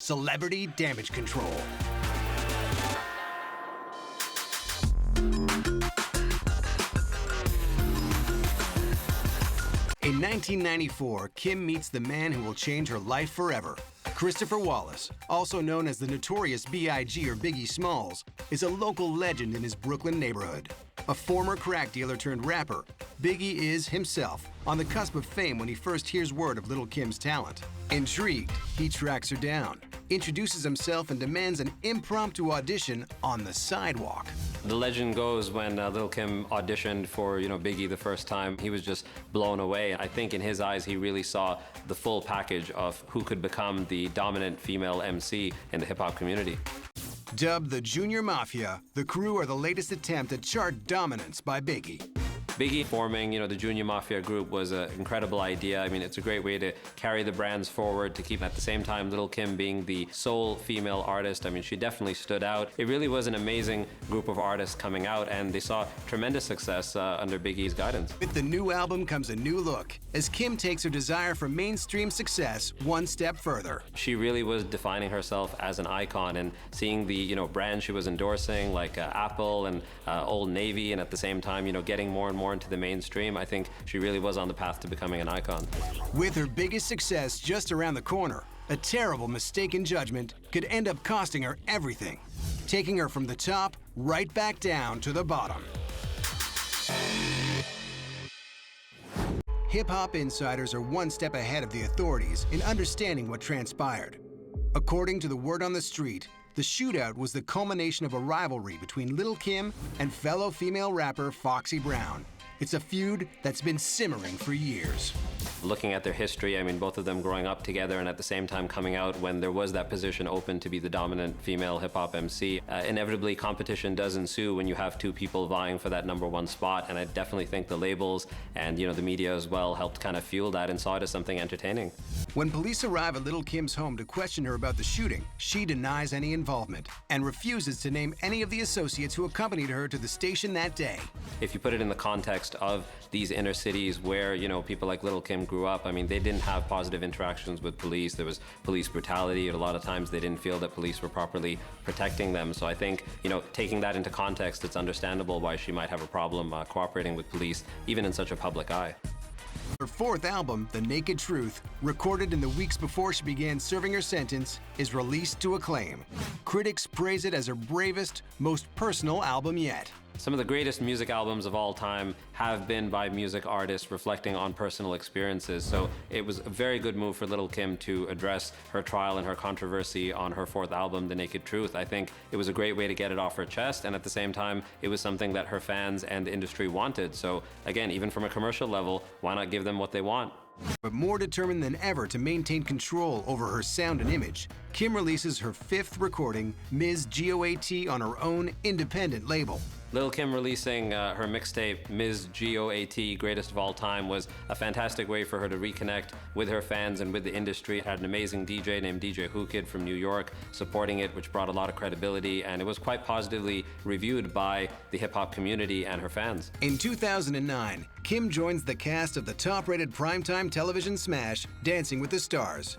Celebrity Damage Control. In 1994, Kim meets the man who will change her life forever. Christopher Wallace, also known as the notorious B.I.G. or Biggie Smalls, is a local legend in his Brooklyn neighborhood. A former crack dealer turned rapper, Biggie is himself on the cusp of fame when he first hears word of Lil Kim's talent. Intrigued, he tracks her down, introduces himself, and demands an impromptu audition on the sidewalk. The legend goes when Lil Kim auditioned for, Biggie the first time, he was just blown away. I think in his eyes, he really saw the full package of who could become the dominant female MC in the hip-hop community. Dubbed the Junior Mafia, the crew are the latest attempt at chart dominance by Biggie. Biggie forming, the Junior Mafia group was an incredible idea. I mean, it's a great way to carry the brands forward, to keep at the same time Lil Kim being the sole female artist. I mean, she definitely stood out. It really was an amazing group of artists coming out, and they saw tremendous success under Biggie's guidance. With the new album comes a new look, as Kim takes her desire for mainstream success one step further. She really was defining herself as an icon, and seeing the, brands she was endorsing, like Apple and Old Navy, and at the same time, getting more and more into the mainstream, I think she really was on the path to becoming an icon. With her biggest success just around the corner, a terrible mistake in judgment could end up costing her everything, taking her from the top right back down to the bottom. Hip-hop insiders are one step ahead of the authorities in understanding what transpired. According to the word on the street, the shootout was the culmination of a rivalry between Lil Kim and fellow female rapper Foxy Brown. It's a feud that's been simmering for years. Looking at their history, I mean, both of them growing up together and at the same time coming out when there was that position open to be the dominant female hip-hop MC. Inevitably, competition does ensue when you have two people vying for that #1 spot, and I definitely think the labels and, the media as well helped kind of fuel that and saw it as something entertaining. When police arrive at Lil Kim's home to question her about the shooting, she denies any involvement and refuses to name any of the associates who accompanied her to the station that day. If you put it in the context of these inner cities where, people like Lil Kim grew up, I mean, they didn't have positive interactions with police. There was police brutality, and a lot of times they didn't feel that police were properly protecting them. So I think, taking that into context, it's understandable why she might have a problem cooperating with police, even in such a public eye. Her fourth album, The Naked Truth, recorded in the weeks before she began serving her sentence, is released to acclaim. Critics praise it as her bravest, most personal album yet. Some of the greatest music albums of all time have been by music artists reflecting on personal experiences. So it was a very good move for Lil Kim to address her trial and her controversy on her fourth album, The Naked Truth. I think it was a great way to get it off her chest, and at the same time, it was something that her fans and the industry wanted. So again, even from a commercial level, why not give them what they want? But more determined than ever to maintain control over her sound and image, Kim releases her fifth recording, Ms. GOAT, on her own independent label. Lil Kim releasing her mixtape, Ms. GOAT, Greatest of All Time, was a fantastic way for her to reconnect with her fans and with the industry. It had an amazing DJ named DJ Who Kid from New York supporting it, which brought a lot of credibility, and it was quite positively reviewed by the hip-hop community and her fans. In 2009, Kim joins the cast of the top-rated primetime television smash, Dancing with the Stars.